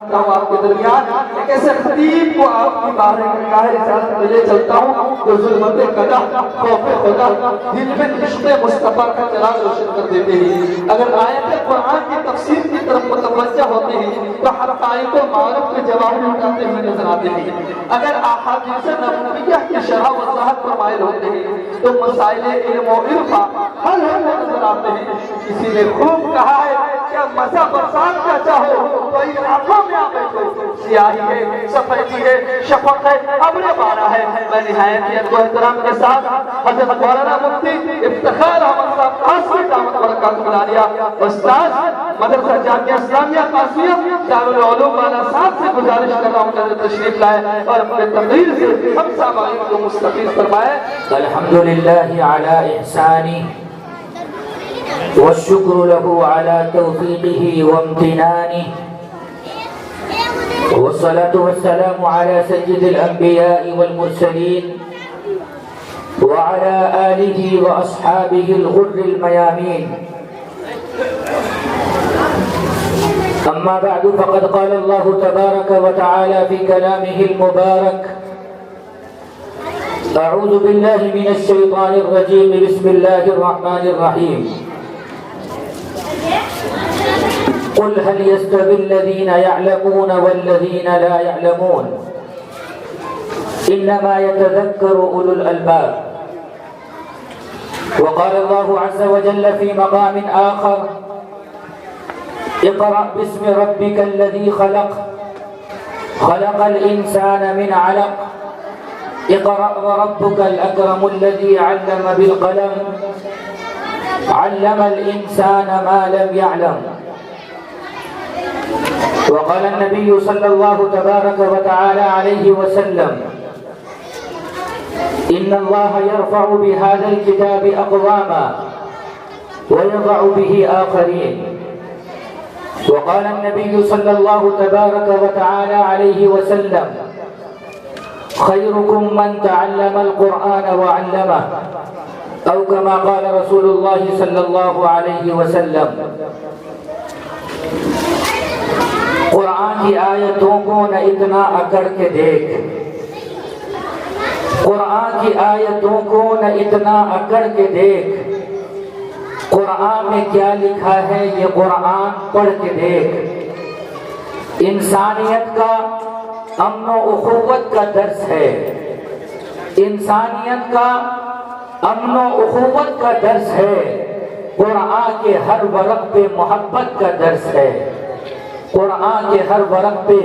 آپ کے درمیان ایک ایسے خطیب کو آپ کی بارگاہ رسالت میں لے چلتا ہوں جو ظلمت قدح خوف خدا دل میں عشق مصطفیٰ کا چراغ روشن کر دیتے ہیں۔ اگر آیت قرآن کی تفسیر کی طرف متوجہ ہوتے ہیں تو حقائق و معارف کے جواہر اٹھاتے ہوئے نظر آتے ہیں۔ اگر احادیث نبویہ کی شرح و وضاحت پر مائل ہوتے ہیں تو مسائل علم و عرفہ حل ہوتے نظر آتے ہیں۔ کسی نے خوب کہا ہے کہ مزہ برسات کا چاہو تو ان آنکھوں میں آ بیٹھو، سیاہی ہے، سفیدی ہے، شفق ہے، ابر بارہ ہے۔ میں نہایت ادب و احترام کے ساتھ حضرت مولانا مفتی افتخار احمد صاحب قاسمی دامت برکاتہ العالیہ استاد مدرسہ جامعہ اسلامیہ قاسمیہ دارالعلوم والا صاحب سے گزارش کر رہا ہوں کہ تشریف لائے اور اپنے تقریر سے ہم سامعین کو مستفید فرمائے۔ الحمدللہ علی احسانہ والشکر له على توفیقه وامتنانه والصلاة والسلام على سيد الأنبياء والمرسلين وعلى آله وأصحابه الغر الميامين. أما بعد فقد قال الله تبارك وتعالى في كلامه المبارك: أعوذ بالله من الشيطان الرجيم بسم الله الرحمن الرحيم. قل هل يستوي الذين يعلمون والذين لا يعلمون إنما يتذكر أولو الألباب. وقال الله عز وجل في مقام آخر: اقرأ باسم ربك الذي خلق خلق الإنسان من علق اقرأ وربك الأكرم الذي علم بالقلم علم الإنسان ما لم يعلم. وقال النبي صلى الله تبارك وتعالى عليه وسلم: إن الله يرفع بهذا الكتاب أقواما ويضع به آخرين. وقال النبي صلى الله تبارك وتعالى عليه وسلم: خيركم من تعلم القرآن وعلمه، أو كما قال رسول الله صلى الله عليه وسلم. قرآن کی آیتوں کو نہ اتنا اکڑ کے دیکھ، قرآن کی آیتوں کو نہ اتنا اکڑ کے دیکھ، قرآن میں کیا لکھا ہے یہ قرآن پڑھ کے دیکھ۔ انسانیت کا امن و اخوت کا درس ہے، انسانیت کا امن و اخوت کا درس ہے، قرآن کے ہر ورق پہ محبت کا درس ہے، قرآن کے ہر ورق پہ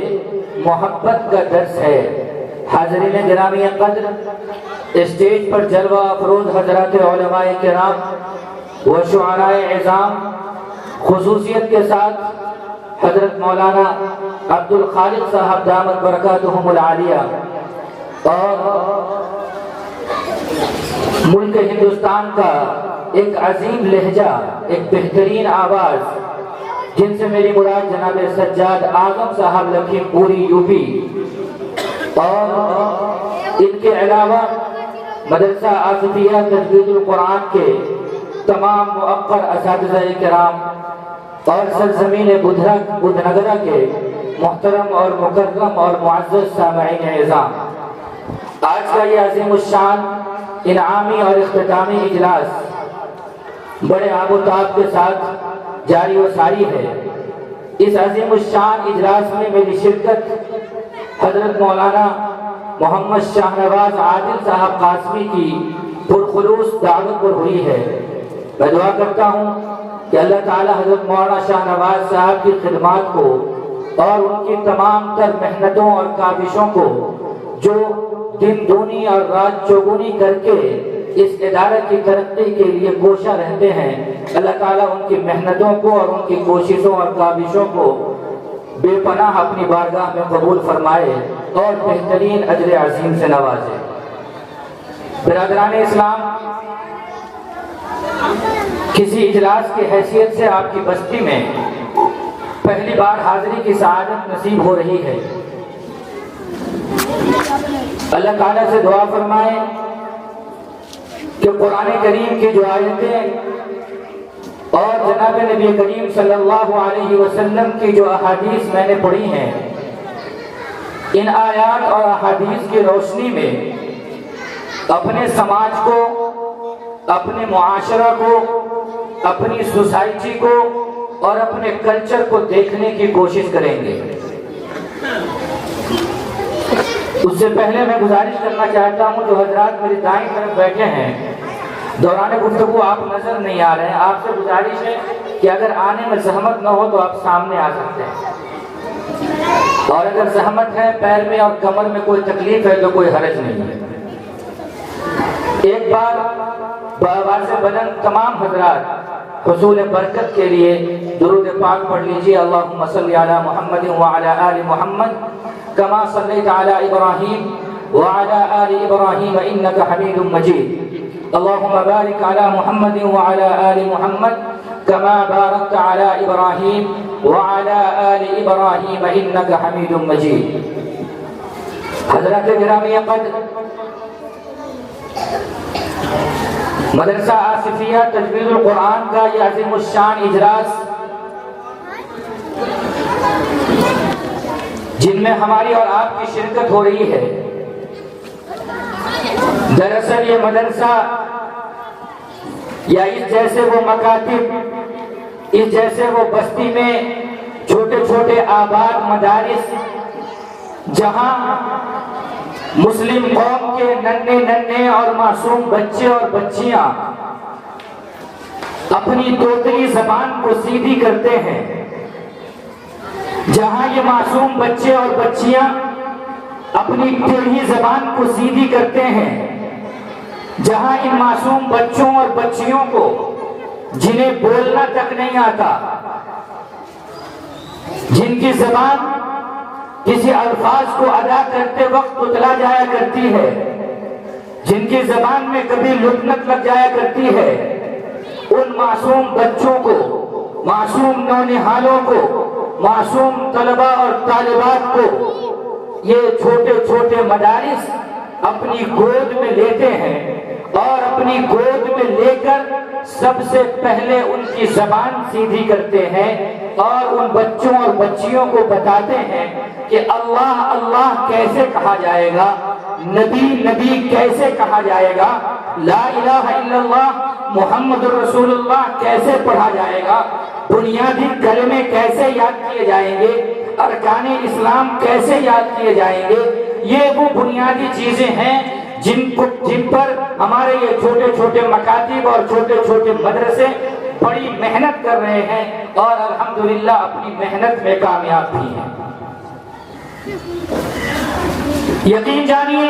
محبت کا درس ہے۔ حاضرین گرامی قدر، اسٹیج پر جلوہ افروز حضرات علماء کرام و شعراء عظام، خصوصیت کے ساتھ حضرت مولانا عبد الخالق صاحب دامت برکاتہم العالیہ، اور ملک ہندوستان کا ایک عظیم لہجہ، ایک بہترین آواز، جن سے میری مراد جناب سجاد اعظم صاحب لکھیم پوری یوپی، اور ان کے علاوہ مدرسہ آصفیہ تجوید القرآن کے تمام مؤقر اساتذہ کرام اور سرزمین بدھنگرہ کے محترم اور مکرم اور معزز سامعین اعظام، آج کا یہ عظیم الشان انعامی اور اختتامی اجلاس بڑے آب و تاب کے ساتھ جاری و ساری ہے۔ اس عظیم الشان اجلاس میں میری شرکت حضرت مولانا محمد شاہ نواز عادل صاحب قاسمی کی پرخلوص دعوت پر ہوئی ہے۔ میں دعا کرتا ہوں کہ اللہ تعالی حضرت مولانا شاہ نواز صاحب کی خدمات کو اور ان کی تمام تر محنتوں اور کاوشوں کو، جو دن دونی اور رات چوگنی کر کے اس ادارے کی ترقی کے لیے کوشاں رہتے ہیں، اللہ تعالیٰ ان کی محنتوں کو اور ان کی کوششوں اور کاوشوں کو بے پناہ اپنی بارگاہ میں قبول فرمائے اور بہترین اجر عظیم سے نوازے۔ برادران اسلام، کسی اجلاس کی حیثیت سے آپ کی بستی میں پہلی بار حاضری کی سعادت نصیب ہو رہی ہے۔ اللہ تعالیٰ سے دعا فرمائیں کہ قرآن کریم کی جو آیتیں اور جناب نبی کریم صلی اللہ علیہ وسلم کی جو احادیث میں نے پڑھی ہیں، ان آیات اور احادیث کی روشنی میں اپنے سماج کو، اپنے معاشرہ کو، اپنی سوسائٹی کو اور اپنے کلچر کو دیکھنے کی کوشش کریں گے۔ اس سے پہلے میں گزارش کرنا چاہتا ہوں، جو حضرات میری دائیں طرف بیٹھے ہیں، دوران گفتگو آپ نظر نہیں آ رہے ہیں، آپ سے گزارش ہے کہ اگر آنے میں زحمت نہ ہو تو آپ سامنے آ سکتے ہیں، اور اگر زحمت ہے، پیر میں اور کمر میں کوئی تکلیف ہے تو کوئی حرج نہیں ہے۔ ایک بار بآواز بلند تمام حضرات حصول برکت کے لیے درود پاک پڑھ لیجیے۔ اللہم صلی علی محمد وعلی آل محمد کما صلیت علی ابراہیم وعلی آل ابراہیم انک حمید مجید۔ اللہم بارک علی محمد وعلی آل محمد کما بارکت علی ابراہیم وعلی آل ابراہیم انک حمید مجید۔ حضرات گرامی قدر، مدرسہ آصفیہ تجوید القرآن کا یہ عظیم الشان اجلاس، جن میں ہماری اور آپ کی شرکت ہو رہی ہے، دراصل یہ مدرسہ یا اس جیسے وہ مکاتب، اس جیسے وہ بستی میں چھوٹے چھوٹے آباد مدارس، جہاں مسلم قوم کے ننھے ننھے اور معصوم بچے اور بچیاں اپنی توتلی زبان کو سیدھی کرتے ہیں، جہاں یہ معصوم بچے اور بچیاں اپنی ٹیڑھی زبان کو سیدھی کرتے ہیں، جہاں ان معصوم بچوں اور بچیوں کو جنہیں بولنا تک نہیں آتا، جن کی زبان کسی الفاظ کو ادا کرتے وقت اتلا جایا کرتی ہے، جن کی زبان میں کبھی لکنت لگ جایا کرتی ہے، ان معصوم بچوں کو، معصوم نونہالوں کو، معصوم طلبہ اور طالبات کو یہ چھوٹے چھوٹے مدارس اپنی گود میں لیتے ہیں، اور اپنی گود میں لے کر سب سے پہلے ان کی زبان سیدھی کرتے ہیں اور ان بچوں اور بچیوں کو بتاتے ہیں کہ اللہ اللہ کیسے کہا جائے گا، نبی نبی کیسے کہا جائے گا، لا الہ الا اللہ محمد رسول اللہ کیسے پڑھا جائے گا، بنیادی کلمے کیسے یاد کیے جائیں گے، ارکان اسلام کیسے یاد کیے جائیں گے۔ یہ وہ بنیادی چیزیں ہیں جن پر ہمارے یہ چھوٹے چھوٹے مکاتب اور چھوٹے چھوٹے مدرسے بڑی محنت کر رہے ہیں، اور الحمدللہ اپنی محنت میں کامیاب بھی ہیں۔ یقین جانیے،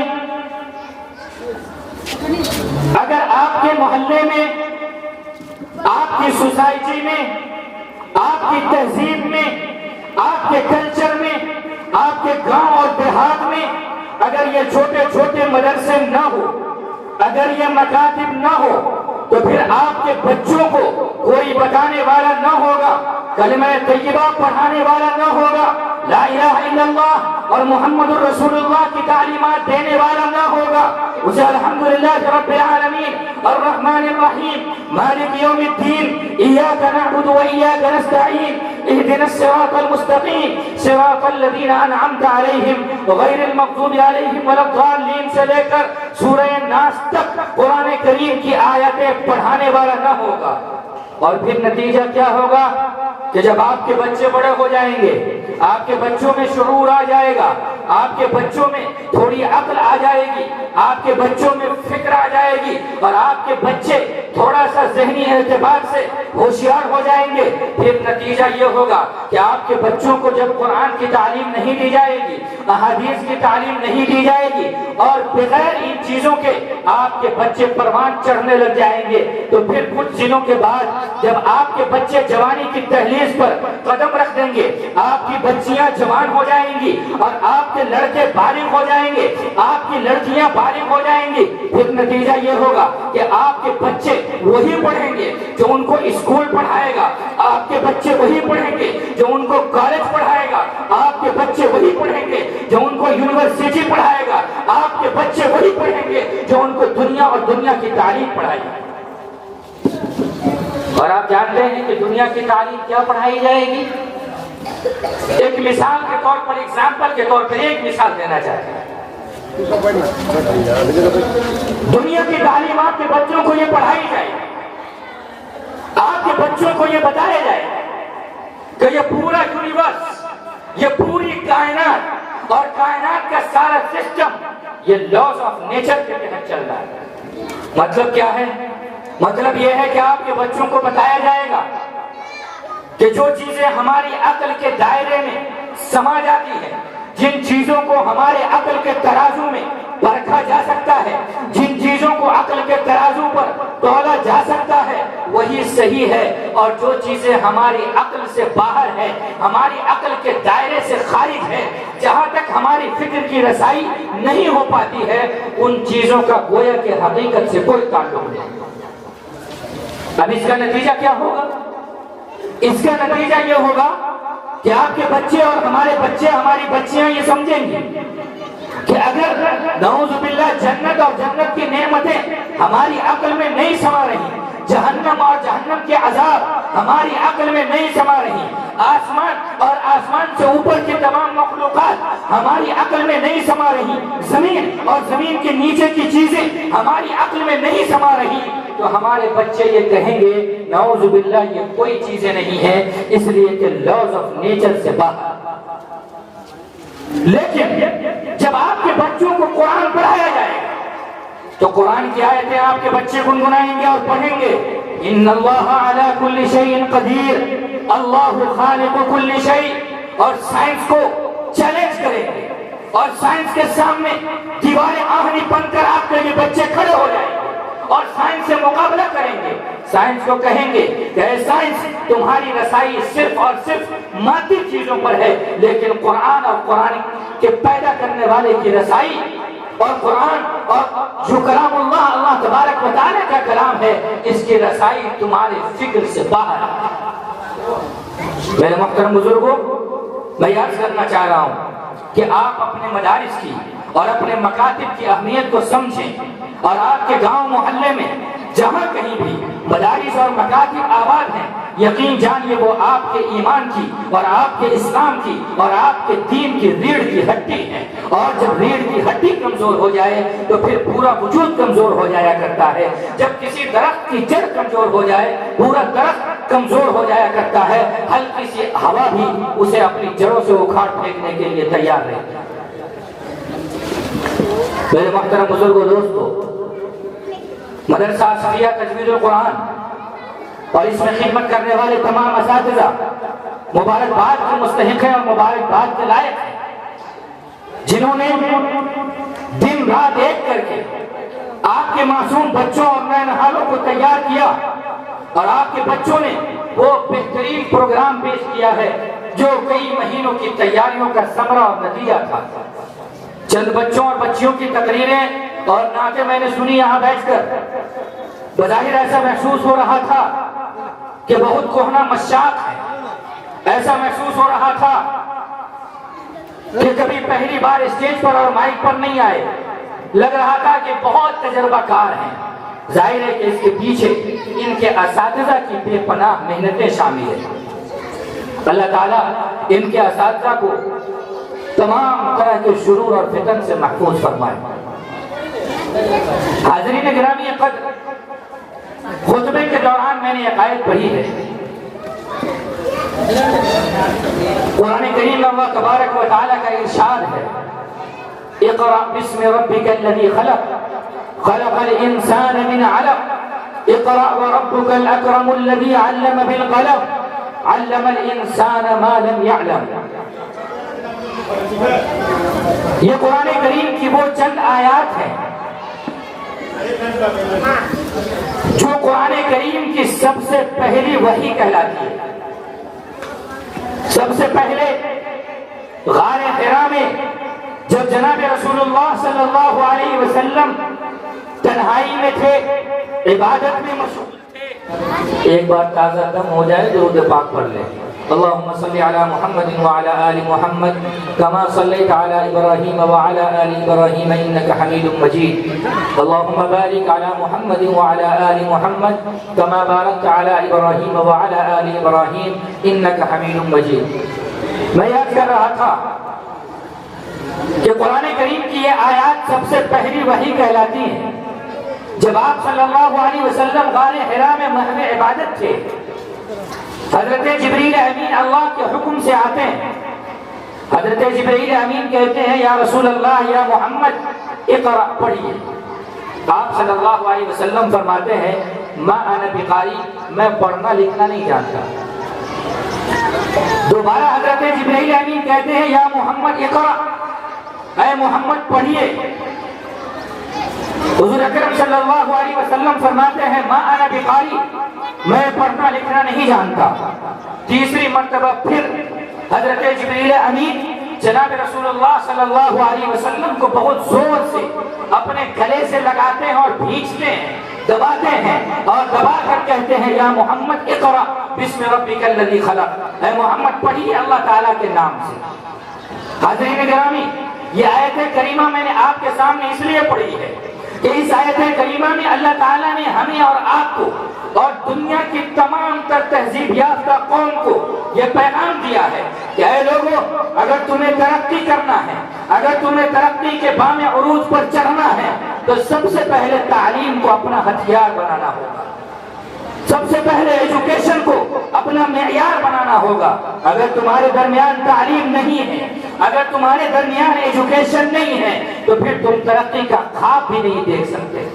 اگر آپ کے محلے میں، آپ کی سوسائٹی میں، آپ کی تہذیب میں، آپ کے کلچر میں، آپ کے گاؤں اور دیہات میں اگر یہ چھوٹے چھوٹے مدرسے نہ ہو، اگر یہ مکاتب نہ ہو، تو پھر آپ کے بچوں کو کوئی بتانے والا نہ ہوگا، کلمہ طیبہ پڑھانے والا نہ ہوگا، لا الہ الا اللہ اور محمد رسول اللہ کی تعلیمات دینے والا نہ ہوگا، اسے الحمدللہ رب العالمین الرحمن الرحیم مالک یوم الدین ایاک نعبد و ایاک نستعین اهدنا الصراط المستقیم صراط الذین انعمت علیہم غیر المغضوب علیہم ولا الضالین سے لے کر سورہ ناس تک قرآن کریم کی آیتیں پڑھانے والا نہ ہوگا۔ اور پھر نتیجہ کیا ہوگا کہ جب آپ کے بچے بڑے ہو جائیں گے، آپ کے بچوں میں شعور آ جائے گا، آپ کے بچوں میں تھوڑی عقل آ جائے گی، آپ کے بچوں میں فکر آ جائے گی، اور آپ کے بچے تھوڑا سا ذہنی اعتبار سے ہوشیار ہو جائیں گے، پھر نتیجہ یہ ہوگا کہ آپ کے بچوں کو جب قرآن کی تعلیم نہیں دی جائے گی، احادیث کی تعلیم نہیں دی جائے گی، اور بغیر ان چیزوں کے آپ کے بچے پروان چڑھنے لگ جائیں گے، تو پھر کچھ دنوں کے بعد جب آپ کے بچے جوانی کی تہلیز پر قدم رکھ دیں گے، آپ کی بچیاں جوان ہو جائیں گی، اور آپ کے لڑکے بالغ ہو جائیں گے، آپ کی لڑکیاں بالغ ہو جائیں گی، پھر نتیجہ یہ ہوگا کہ آپ کے بچے وہی پڑھیں گے جو ان کو اسکول پڑھائے گا، آپ کے بچے وہی پڑھیں گے جو ان کو کالج پڑھائے گا، آپ کے بچے وہی پڑھیں گے جو ان کو یونیورسٹی پڑھائے گا، آپ کے بچے وہی پڑھیں گے جو ان کو دنیا اور دنیا کی تعلیم پڑھائے گا۔ اور آپ جانتے ہیں کہ دنیا کی تعلیم کیا پڑھائی جائے گی؟ ایک مثال کے طور پر، ایگزامپل کے طور پر ایک مثال دینا چاہتے ہیں۔ دنیا کی تعلیم آپ کے بچوں کو یہ پڑھائی جائے، آپ کے بچوں کو یہ بتایا جائے کہ یہ پورا یونیورس، یہ پوری کائنات اور کائنات کا سارا سسٹم یہ لاز آف نیچر کے تحت چل رہا ہے۔ مطلب کیا ہے؟ مطلب یہ ہے کہ آپ کے بچوں کو بتایا جائے گا کہ جو چیزیں ہماری عقل کے دائرے میں سما جاتی ہیں، جن چیزوں کو ہمارے عقل کے ترازو میں پرکھا جا سکتا ہے، جن چیزوں کو عقل کے ترازو پر تولا جا سکتا ہے، وہی صحیح ہے، اور جو چیزیں ہماری عقل سے باہر ہے، ہماری عقل کے دائرے سے خارج ہے، جہاں تک ہماری فکر کی رسائی نہیں ہو پاتی ہے، ان چیزوں کا گویا کہ حقیقت سے کوئی تعلق نہیں۔ اب اس کا نتیجہ کیا ہوگا؟ اس کا نتیجہ یہ ہوگا کہ آپ کے بچے اور ہمارے بچے، ہماری بچیاں یہ سمجھیں گے کہ اگر نعوذ باللہ جنت اور جنت کی نعمتیں ہماری عقل میں نہیں سما رہی، جہنم اور جہنم کے عذاب ہماری عقل میں نہیں سما رہی، آسمان اور آسمان سے اوپر کی تمام مخلوقات ہماری عقل میں نہیں سما رہی، زمین اور زمین کے نیچے کی چیزیں ہماری عقل میں نہیں سما رہی، تو ہمارے بچے یہ کہیں گے نعوذ باللہ یہ کوئی چیزیں نہیں ہیں، اس لیے کہ لاز آف نیچر سے باہر۔ لیکن جب آپ کے بچوں کو قرآن پڑھایا جائے تو قرآن کی آیتیں آپ کے بچے گنگنائیں گے اور پڑھیں گے، ان اللہ علی کل شیء قدیر، اللہ خالق کل شیء، اور سائنس کو چیلنج کریں گے، اور سائنس کے سامنے دیواریں آہنی بن کر آپ کے یہ بچے کھڑے ہو جائیں گے اور سائنس سے مقابلہ کریں گے۔ سائنس کو کہیں گے کہ اے سائنس، تمہاری رسائی صرف اور صرف مادی چیزوں پر ہے، لیکن قرآن اور قرآن کے پیدا کرنے والے کی رسائی اور قرآن اور جو کلام اللہ، اللہ تبارک و تعالیٰ کا کلام ہے، اس کی رسائی تمہارے فکر سے باہر ہے۔ میرے محترم بزرگوں، میں عرض کرنا چاہ رہا ہوں کہ آپ اپنے مدارس کی اور اپنے مکاتب کی اہمیت کو سمجھیں، اور آپ کے گاؤں محلے میں جہاں کہیں بھی مدارس اور مکاتب آباد ہیں، یقین جانیے وہ آپ کے ایمان کی اور آپ کے اسلام کی اور آپ کے دین کی ریڑھ کی ہڈی ہے، اور جب ریڑھ کی ہڈی کمزور ہو جائے تو پھر پورا وجود کمزور ہو جایا کرتا ہے۔ جب کسی درخت کی جڑ کمزور ہو جائے، پورا درخت کمزور ہو جایا کرتا ہے، ہلکی سی ہوا بھی اسے اپنی جڑوں سے اکھاڑ پھینکنے کے لیے تیار رہتی ہے۔ میرے محترم بزرگوں، دوستو، مدرسہ آصفیہ تجوید القرآن اور اس میں خدمت کرنے والے تمام اساتذہ مبارکباد کے مستحق ہیں اور مبارکباد کے لائق ہیں، جنہوں نے دن رات ایک کر کے آپ کے معصوم بچوں اور نئے نہالوں کو تیار کیا، اور آپ کے بچوں نے وہ بہترین پروگرام پیش کیا ہے جو کئی مہینوں کی تیاریوں کا ثمرہ اور نتیجہ تھا۔ چند بچوں اور بچیوں کی تقریریں اور نعتیں میں نے سنی یہاں بیٹھ کر، بظاہر ایسا محسوس ہو رہا تھا کہ بہت کہنا مشاق ہے، ایسا محسوس ہو رہا تھا کہ کبھی پہلی بار اسٹیج پر اور مائک پر نہیں آئے، لگ رہا تھا کہ بہت تجربہ کار ہیں۔ ظاہر ہے کہ اس کے پیچھے ان کے اساتذہ کی بے پناہ محنتیں شامل ہیں۔ اللہ تعالیٰ ان کے اساتذہ کو تمام طرح کے شرور اور فتن سے محفوظ فرمائے۔ حاضرین گرامی قدر، خطبے کے دوران میں نے ایک آیت پڑھی ہے، قرآن کریم میں اللہ تبارک و تعالیٰ کا ارشاد ہے، اقرأ بسم ربک الذی خلق خلق الانسان من علق اقرأ وربک الاکرم الذی علم بالقلم علم الانسان ما لم يعلم۔ یہ قرآن کریم کی وہ چند آیات ہیں جو قرآن کریم کی سب سے پہلی وحی کہلاتی ہے۔ سب سے پہلے غار حرا میں جب جناب رسول اللہ صلی اللہ علیہ وسلم تنہائی میں تھے، عبادت میں مشغول تھے، ایک بار تازہ دم ہو جائے درود پاک پڑھ لیں، اللهم صل على محمد وعلى آل محمد كما صليت على إبراهيم وعلى آل إبراهيم إنك حميد مجيد اللهم بارك على محمد وعلى آل محمد كما باركت على إبراهيم وعلى آل إبراهيم إنك حميد مجيد. میں یاد کر رہا تھا کہ قرآن کریم کی یہ آیات سب سے پہلی وحی کہلاتی ہیں. جب آپ صلی اللہ علیہ وسلم غار حرا میں محو عبادت تھے، حضرت جبریل امین اللہ کے حکم سے آتے ہیں. حضرت جبریل امین کہتے ہیں یا رسول اللہ یا محمد اقرأ پڑھیے. آپ صلی اللہ علیہ وسلم فرماتے ہیں ما انا بقاری، میں پڑھنا لکھنا نہیں جانتا. دوبارہ حضرت جبریل امین کہتے ہیں یا محمد اقرأ، اے محمد پڑھیے. حضور اکرم صلی اللہ علیہ وسلم فرماتے ہیں ما انا بقاری، میں پڑھنا لکھنا نہیں جانتا. تیسری مرتبہ پھر حضرت جبریل امین جناب رسول اللہ صلی اللہ علیہ وسلم کو بہت زور سے اپنے گلے سے لگاتے ہیں اور بھینچتے ہیں، دباتے ہیں اور دبا کر کہتے ہیں یا محمد اقرأ بسم ربک الذی خلق، اے محمد پڑھیے اللہ تعالیٰ کے نام سے. حاضرین گرامی، یہ آیت کریمہ میں نے آپ کے سامنے اس لیے پڑھی ہے کہ اس آیت کریمہ میں اللہ تعالیٰ نے ہمیں اور آپ کو اور دنیا کی تمام تر تہذیب یافتہ قوم کو یہ پیغام دیا ہے کہ اے لوگوں، اگر تمہیں ترقی کرنا ہے، اگر تمہیں ترقی کے بام عروج پر چڑھنا ہے تو سب سے پہلے تعلیم کو اپنا ہتھیار بنانا ہوگا. سب سے پہلے ایجوکیشن کو اپنا معیار بنانا ہوگا. اگر تمہارے درمیان تعلیم نہیں ہے، اگر تمہارے درمیان ایجوکیشن نہیں ہے تو پھر تم ترقی کا خواب بھی نہیں دیکھ سکتے.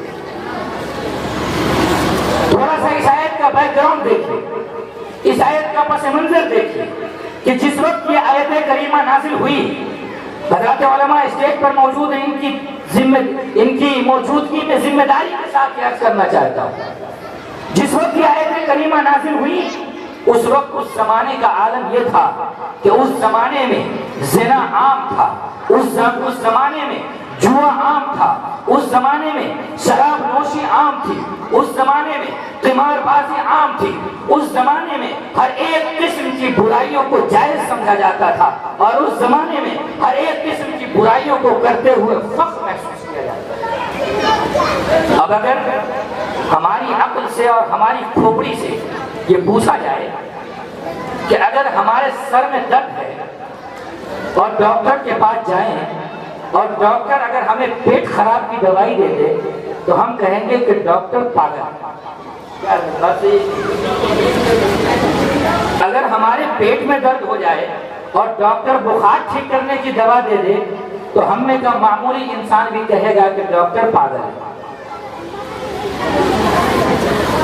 تھوڑا سا اس آیت کا بیک گراؤنڈ دیکھیے، اس آیت کا پس منظر دیکھیے کہ جس وقت یہ آیت کریمہ نازل ہوئی، حضرات علماء اسٹیج پر موجود ہیں، ان کی موجودگی میں ذمہ داری کے ساتھ عرض کرنا چاہتا ہوں. جس وقت یہ آیت کریمہ نازل ہوئی اس وقت اس زمانے کا عالم یہ تھا کہ اس زمانے میں زنا عام تھا، اس زمانے میں جوا عام تھا، اس زمانے میں شراب نوشی عام تھی، اس زمانے میں قمار بازی عام تھی، اس زمانے میں ہر ایک قسم کی برائیوں کو جائز سمجھا جاتا تھا اور اس زمانے میں ہر ایک قسم کی برائیوں کو کرتے ہوئے فخر محسوس کیا جاتا تھا. اب اگر ہماری عقل سے اور ہماری کھوپڑی سے یہ پوچھا جائے کہ اگر ہمارے سر میں درد ہے اور ڈاکٹر کے پاس جائیں اور ڈاکٹر اگر ہمیں پیٹ خراب کی دوائی دے دے تو ہم کہیں گے کہ ڈاکٹر پاگل. اگر ہمارے پیٹ میں درد ہو جائے اور ڈاکٹر بخار ٹھیک کرنے کی دوا دے دے تو ہم میں کا معمولی انسان بھی کہے گا کہ ڈاکٹر پاگل ہے.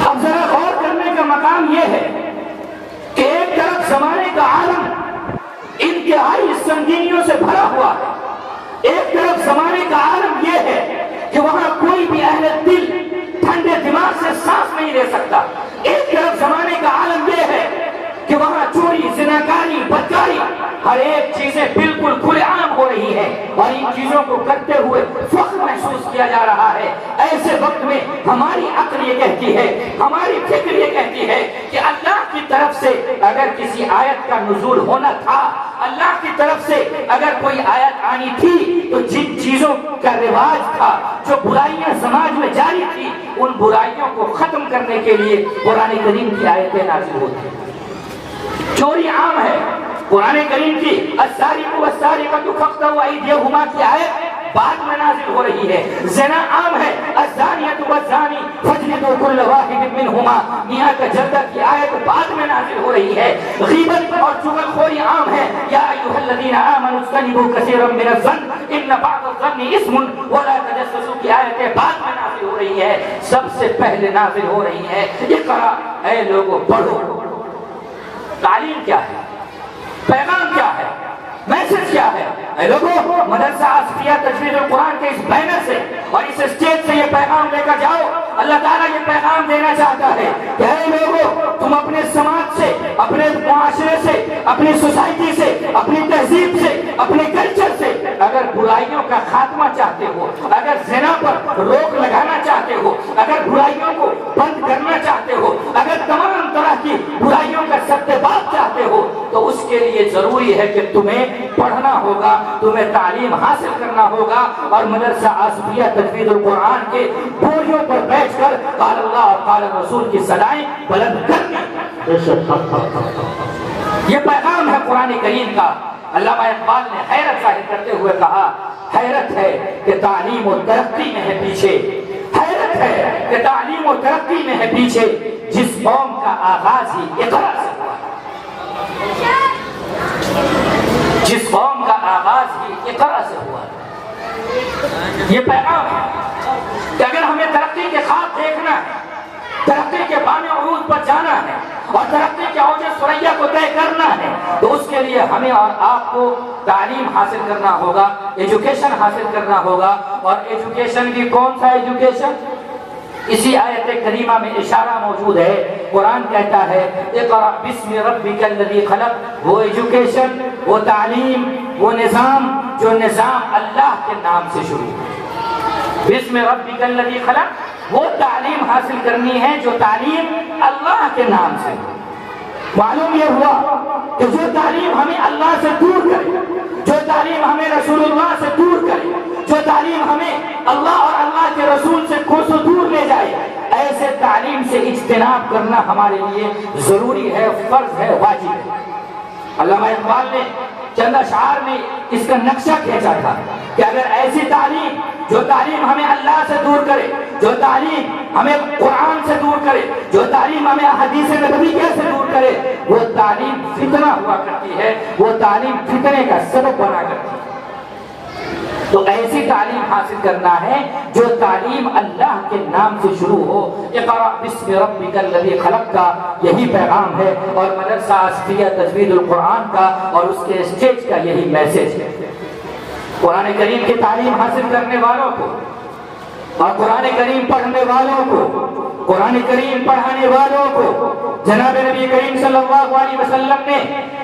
اب ذرا غور کرنے کا مقام یہ ہے کہ ایک طرف زمانے کا عالم انتہائی سنگینیوں سے بھرا ہوا ہے، ایک طرف زمانے کا عالم یہ ہے کہ وہاں کوئی بھی اہل دل ٹھنڈے دماغ سے سانس نہیں لے سکتا، ایک طرف زمانے کا عالم یہ ہے کہ وہاں چوری، زناکاری، بدکاری، ہر ایک چیزیں بالکل کھلے عام ہو رہی ہے اور ان چیزوں کو کرتے ہوئے فخر محسوس کیا جا رہا ہے. ایسے وقت میں ہماری عقل یہ کہتی ہے، ہماری فکر یہ کہتی ہے کہ اللہ کی طرف سے اگر کسی آیت کا نزول ہونا تھا، اللہ کی طرف سے اگر کوئی آیت آنی تھی تو جن چیزوں کا رواج تھا، جو برائیاں سماج میں جاری تھی، ان برائیوں کو ختم کرنے کے لیے قرآن کریم کی آیتیں نازل ہوتی. چوری عام ہے، قرآن کریم کی السارق والسارقۃ فاقطعوا ایدیہما کی آیت بعد میں نازل ہو رہی ہے. زنا عام ہے، الزانیۃ والزانی فاجلدوا کل واحد منہما، میاں کا جلدہ کی آیت بعد میں نازل ہو رہی ہے. غیبت اور چغل خوری عام ہے، یا ایھا الذین آمنوا اجتنبوا کثیرا من الظن ان بعض الظن اثم ولا تجسسوا کی آیتیں بعد میں نازل ہو رہی ہے. سب سے پہلے نازل ہو رہی ہے اقرأ، اے لوگوں پڑھو. تعلیم کیا ہے؟ پیغام کیا ہے؟ میسج کیا ہے؟ اے لوگوں، مدرسہ آصفیہ تجوید القرآن کے اس بینر سے اور اس اسٹیج سے یہ پیغام لے کر جاؤ. اللہ تعالیٰ یہ پیغام دینا چاہتا ہے کہ اے لوگوں، تم اپنے سماج سے، اپنے معاشرے سے، اپنی سوسائٹی سے، اپنی تہذیب سے، اپنے کلچر سے اگر برائیوں کا خاتمہ چاہتے ہو، اگر زنا پر روک لگانا چاہتے ہو، اگر برائیوں کو بند کرنا چاہتے ہو، اگر تمام طرح کی برائیوں کا سد باب چاہتے ہو کے لیے ضروری ہے کہ تمہیں پڑھنا ہوگا, تمہیں تعلیم حاصل کرنا ہوگا, اور مدرسہ آصفیہ تجوید القرآن کے بوریوں پر بیٹھ کر قال اللہ اور قال رسول کی صدائیں بلند کرنی. یہ پیغام ہے قرآن کریم کا. علامہ اقبال نے حیرت ظاہر کرتے ہوئے کہا, حیرت ہے کہ تعلیم و ترقی میں ہے پیچھے, حیرت ہے کہ تعلیم و ترقی میں ہے پیچھے, جس قوم کا آغاز ہی اقرا سے ہوا, جس قوم کا آغاز ہی اقرا سے ہوا. یہ پیغام ہے کہ اگر ہمیں ترقی کے خواب دیکھنا ہے, ترقی کے بام عروج پر جانا ہے, اور ترقی کے اوج ثریا کو طے کرنا ہے, تو اس کے لیے ہمیں اور آپ کو تعلیم حاصل کرنا ہوگا, ایجوکیشن حاصل کرنا ہوگا. اور ایجوکیشن کی کون سا ایجوکیشن؟ اسی آیت کریمہ میں اشارہ موجود ہے. قرآن کہتا ہے اقرأ بسم ربک الذی خلق. وہ ایجوکیشن, وہ تعلیم, وہ نظام, جو نظام اللہ کے نام سے شروع ہے. بسم ربک الذی خلق, وہ تعلیم حاصل کرنی ہے جو تعلیم اللہ کے نام سے. معلوم یہ ہوا کہ جو تعلیم ہمیں اللہ سے دور کرے, جو تعلیم ہمیں رسول اللہ سے دور کرے, جو تعلیم ہمیں اللہ اور اللہ کے رسول سے کوسوں دور لے جائے, ایسے تعلیم سے اجتناب کرنا ہمارے لیے ضروری ہے, فرض ہے, واجب ہے. علامہ اقبال نے چند اشعار میں اس کا نقشہ کھینچا تھا کہ اگر ایسی تعلیم, جو تعلیم ہمیں اللہ سے دور کرے, جو تعلیم ہمیں قرآن سے دور کرے, جو تعلیم ہمیں حدیث نبویہ سے دور کرے, وہ تعلیم فتنہ ہوا کرتی ہے, وہ تعلیم فتنے کا سبب بنا کرتی ہے. تو ایسی تعلیم حاصل کرنا ہے جو تعلیم اللہ کے نام سے شروع ہو. اقرأ بسم ربک الذی خلق کا یہی پیغام ہے, اور مدرسہ آصفیہ تجوید القرآن کا اور اس کے اسٹیج کا یہی میسج ہے. قرآن کریم کی تعلیم حاصل کرنے والوں کو اور قرآن کریم پڑھنے والوں کو, قرآن کریم پڑھانے والوں کو جناب نبی کریم صلی اللہ علیہ وسلم نے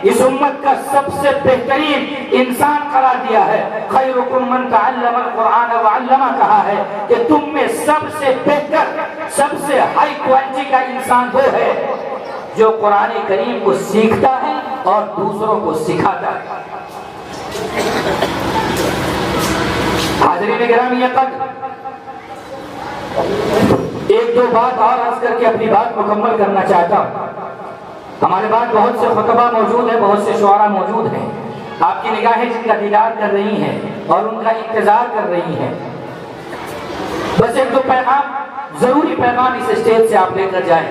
اس امت کا سب سے بہترین انسان قرار دیا ہے. خیرکم من تعلم القرآن وعلمہ کہا ہے کہ تم میں سب سے بہتر, سب سے ہائی کوالٹی کا انسان وہ ہے جو قرآن کریم کو سیکھتا ہے اور دوسروں کو سکھاتا ہے. حاضرین گرامی قدر, ایک دو بات اور عرض کر کے اپنی بات مکمل کرنا چاہتا ہوں. ہمارے پاس بہت سے خطبہ موجود ہیں, بہت سے شعراء موجود ہیں, آپ کی نگاہیں جن کا دیدار کر رہی ہیں اور ان کا انتظار کر رہی ہیں. بس ایک دو پیغام, ضروری پیغام اس اسٹیج سے آپ لے کر جائیں.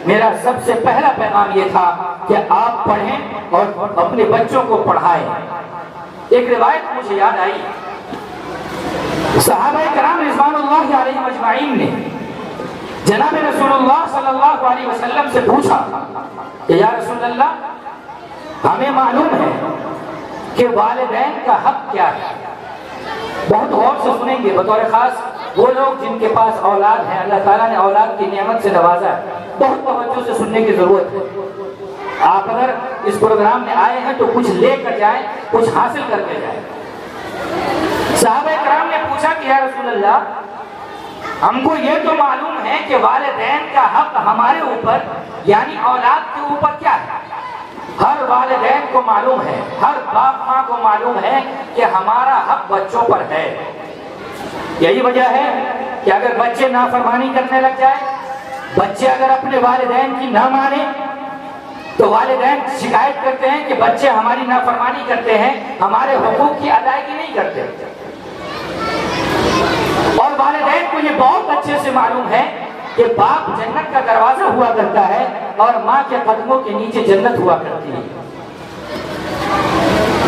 میرا سب سے پہلا پیغام یہ تھا کہ آپ پڑھیں اور اپنے بچوں کو پڑھائیں. ایک روایت مجھے یاد آئی, صحابہ کرام رضوان اللہ علیہم اجمعین نے جناب رسول اللہ صلی اللہ علیہ وسلم سے پوچھا کہ یا رسول اللہ, ہمیں معلوم ہے کہ والدین کا حق کیا ہے. بہت غور سے سنیں گے, بطور خاص وہ لوگ جن کے پاس اولاد ہے, اللہ تعالیٰ نے اولاد کی نعمت سے نوازا ہے, بہت توجہ سے سننے کی ضرورت ہے. آپ اگر اس پروگرام میں آئے ہیں تو کچھ لے کر جائیں, کچھ حاصل کر کے جائیں. صحابہ کرام نے پوچھا کہ یا رسول اللہ, ہم کو یہ تو معلوم ہے کہ والدین کا حق ہمارے اوپر یعنی اولاد کے اوپر کیا ہے. ہر والدین کو معلوم ہے, ہر باپ ماں کو معلوم ہے کہ ہمارا حق بچوں پر ہے. یہی وجہ ہے کہ اگر بچے نافرمانی کرنے لگ جائے, بچے اگر اپنے والدین کی نہ مانے, تو والدین شکایت کرتے ہیں کہ بچے ہماری نافرمانی کرتے ہیں, ہمارے حقوق کی ادائیگی نہیں کرتے. اور والدین کو یہ بہت اچھے سے معلوم ہے کہ باپ جنت کا دروازہ ہوا کرتا ہے اور ماں کے قدموں کے نیچے جنت ہوا کرتی ہے.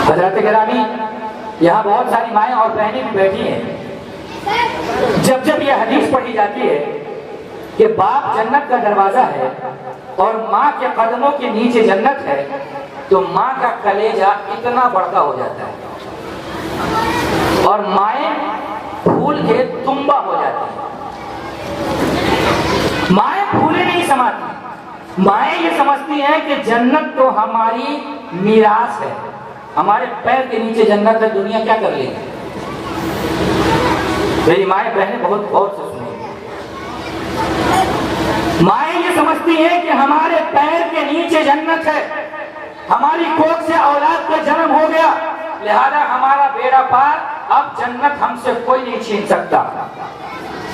حضرات گرامی, یہاں بہت ساری مائیں اور بہنیں بھی بیٹھی ہیں. جب جب یہ حدیث پڑھی جاتی ہے کہ باپ جنت کا دروازہ ہے اور ماں کے قدموں کے نیچے جنت ہے, تو ماں کا کلیجہ اتنا بڑکا ہو جاتا ہے اور مائیں پھول کے تنبا ہو جاتی ہیں. مائیں پھولے نہیں سماتی, مائیں یہ سمجھتی ہیں کہ جنت تو ہماری میراث ہے, ہمارے پیر کے نیچے جنت ہے, دنیا کیا کر لے گی. میری مائیں بہنیں بہت غور سے سنیں. مائیں یہ سمجھتی ہیں کہ ہمارے پیر کے نیچے جنت ہے, ہماری کوکھ سے اولاد کا جنم ہو گیا، لہذا ہمارا بیڑا پار، اب جنت ہم سے کوئی نہیں چھین سکتا۔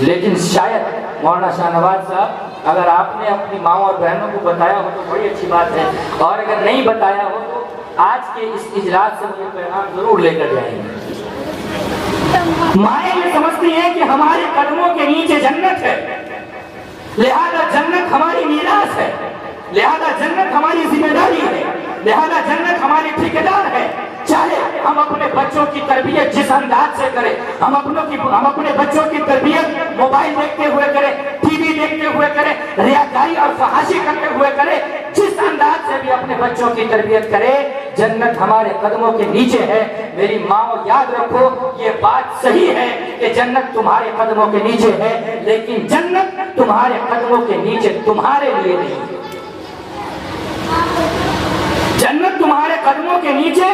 لیکن شاید مولانا شاہ نواز صاحب اگر آپ نے اپنی ماں اور بہنوں کو بتایا ہو تو بڑی اچھی بات ہے، اور اگر نہیں بتایا ہو تو آج کے اس اجلاس سے مجھے پیغام ضرور لے کر جائیں گے۔ مائیں یہ سمجھتی ہیں کہ ہمارے قدموں کے نیچے جنت ہے، لہذا جنت ہماری میراث ہے، لہذا جنت ہماری ذمہ داری ہے، لہذا جنت ہماری ٹھیکیدار ہے۔ چاہے ہم اپنے بچوں کی تربیت جس انداز سے کریں، ہم اپنے بچوں کی تربیت موبائل دیکھتے ہوئے کریں، ٹی وی دیکھتے ہوئے کریں، ریاکاری اور فحاشی کرتے ہوئے کریں، جس انداز سے بھی اپنے بچوں کی تربیت کرے، جنت ہمارے قدموں کے نیچے ہے۔ میری ماں یاد رکھو، یہ بات صحیح ہے کہ جنت تمہارے قدموں کے نیچے ہے، لیکن جنت تمہارے قدموں کے نیچے تمہارے لیے نہیں، جنت تمہارے قدموں کے نیچے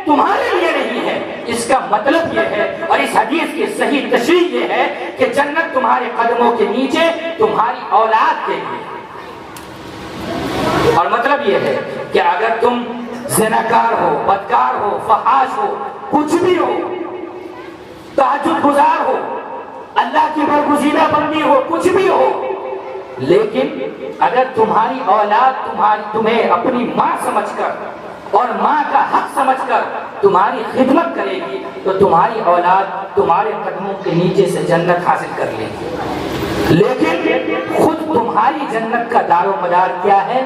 تمہارے لیے نہیں ہے۔ اس کا مطلب یہ ہے، اور اس حدیث کی صحیح تشریح یہ ہے کہ جنت تمہارے قدموں کے نیچے تمہاری اولاد کے لیے، اور مطلب یہ ہے کہ اگر تم زناکار ہو، بدکار ہو، فحاش ہو، کچھ بھی ہو، تہجد گزار ہو، اللہ کی برگزیدہ بندی ہو، کچھ بھی ہو، لیکن اگر تمہاری اولاد تمہیں اپنی ماں سمجھ کر اور ماں کا حق سمجھ کر تمہاری خدمت کرے گی تو تمہاری اولاد تمہارے قدموں کے نیچے سے جنت حاصل کر لے گی۔ لیکن خود تمہاری جنت کا دار و مدار کیا ہے،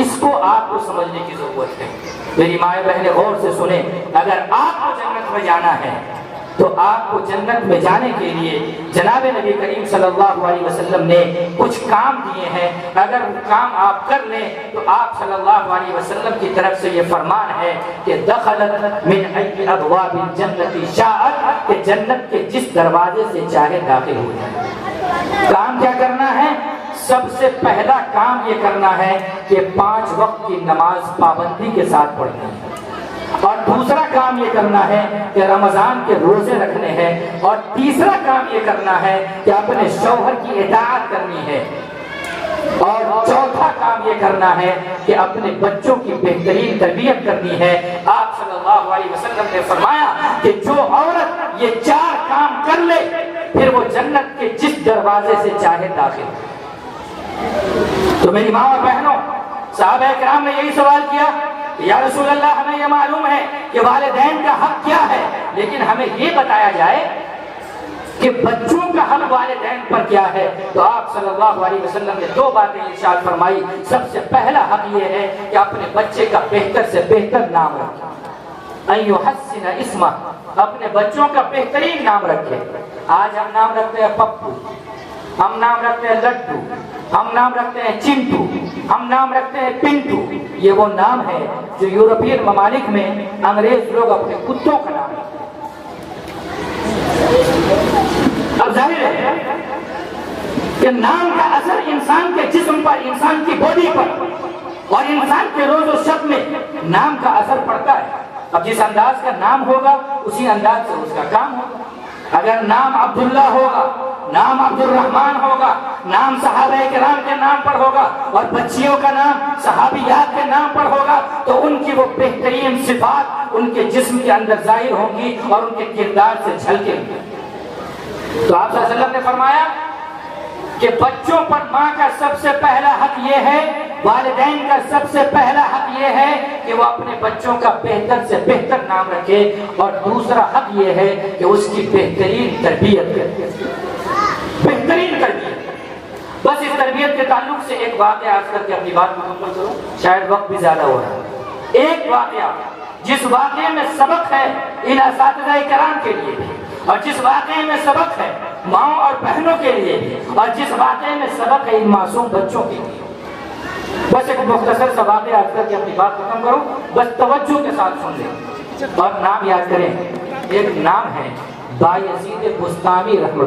اس کو آپ کو سمجھنے کی ضرورت ہے۔ میری مائیں بہنیں غور سے سنیں، اگر آپ کو جنت میں جانا ہے تو آپ کو جنت میں جانے کے لیے جناب نبی کریم صلی اللہ علیہ وسلم نے کچھ کام دیے ہیں، اگر وہ کام آپ کر لیں تو آپ صلی اللہ علیہ وسلم کی طرف سے یہ فرمان ہے کہ دخلت من ای ابواب الجنت شاءت، کہ جنت کے جس دروازے سے چاہے داخل ہو جائے۔ کام کیا کرنا ہے؟ سب سے پہلا کام یہ کرنا ہے کہ 5 وقت کی نماز پابندی کے ساتھ پڑھنی ہے، اور دوسرا کام یہ کرنا ہے کہ رمضان کے روزے رکھنے ہیں، اور تیسرا کام یہ کرنا ہے کہ اپنے شوہر کی اطاعت کرنی ہے، اور چوتھا کام یہ کرنا ہے کہ اپنے بچوں کی بہترین تربیت کرنی ہے۔ آپ صلی اللہ علیہ وسلم نے فرمایا کہ جو عورت یہ 4 کام کر لے پھر وہ جنت کے جس دروازے سے چاہے داخل ہو۔ تو میری ماں اور بہنوں، صحابہ کرام نے یہی سوال کیا، یا رسول اللہ ہمیں یہ معلوم ہے کہ والدین کا حق کیا ہے، لیکن ہمیں یہ بتایا جائے کہ بچوں کا حق والدین پر کیا ہے۔ تو آپ صلی اللہ علیہ وسلم نے 2 باتیں ارشاد فرمائی۔ سب سے پہلا حق یہ ہے کہ اپنے بچے کا بہتر سے بہتر نام رکھے، ان یحسن اسمہ، اپنے بچوں کا بہترین نام رکھے۔ آج ہم نام رکھتے ہیں پپو، ہم نام رکھتے ہیں لڈو، ہم نام رکھتے ہیں چنٹو، ہم نام رکھتے ہیں پنٹو۔ یہ وہ نام ہے جو یورپین ممالک میں انگریز لوگ اپنے کتوں کا نام رکھتے ہیں۔ اب ظاہر ہے کہ نام کا اثر انسان کے جسم پر، انسان کی باڈی پر اور انسان کے روز و شب میں نام کا اثر پڑتا ہے۔ اب جس انداز کا نام ہوگا اسی انداز سے اس کا کام ہوگا۔ اگر نام عبداللہ ہوگا، نام عبد الرحمن ہوگا، نام صحابہ کرام کے نام پر ہوگا، اور بچیوں کا نام صحابیات کے نام پر ہوگا، تو ان کی وہ بہترین صفات ان کے جسم کے اندر ظاہر ہوں گی اور ان کے کردار سے جھلکیں گی۔ تو آپ صلی اللہ علیہ وسلم نے فرمایا کہ بچوں پر ماں کا سب سے پہلا حق یہ ہے، والدین کا سب سے پہلا حق یہ ہے کہ وہ اپنے بچوں کا بہتر سے بہتر نام رکھے، اور دوسرا حق یہ ہے کہ اس کی بہترین تربیت کرے، بہترین تربیت۔ بس اس تربیت کے تعلق سے ایک واقعہ عرض کر کے اپنی بات مکمل کروں، شاید وقت بھی زیادہ ہو رہا ہے۔ ایک واقعہ جس واقعے میں سبق ہے ان اساتذہ کرام کے لیے بھی، اور جس واقعے میں سبق ہے ماں اور بہنوں کے لیے بھی، اور جس واقعے میں سبق ہے ان معصوم بچوں کے لیے۔ بس ایک مختصر سا واقعہ عرض کر کے اپنی بات ختم کروں، بس توجہ کے ساتھ سن لیں اور نام یاد کریں۔ ایک نام ہے بایزید بسطامی رحمۃ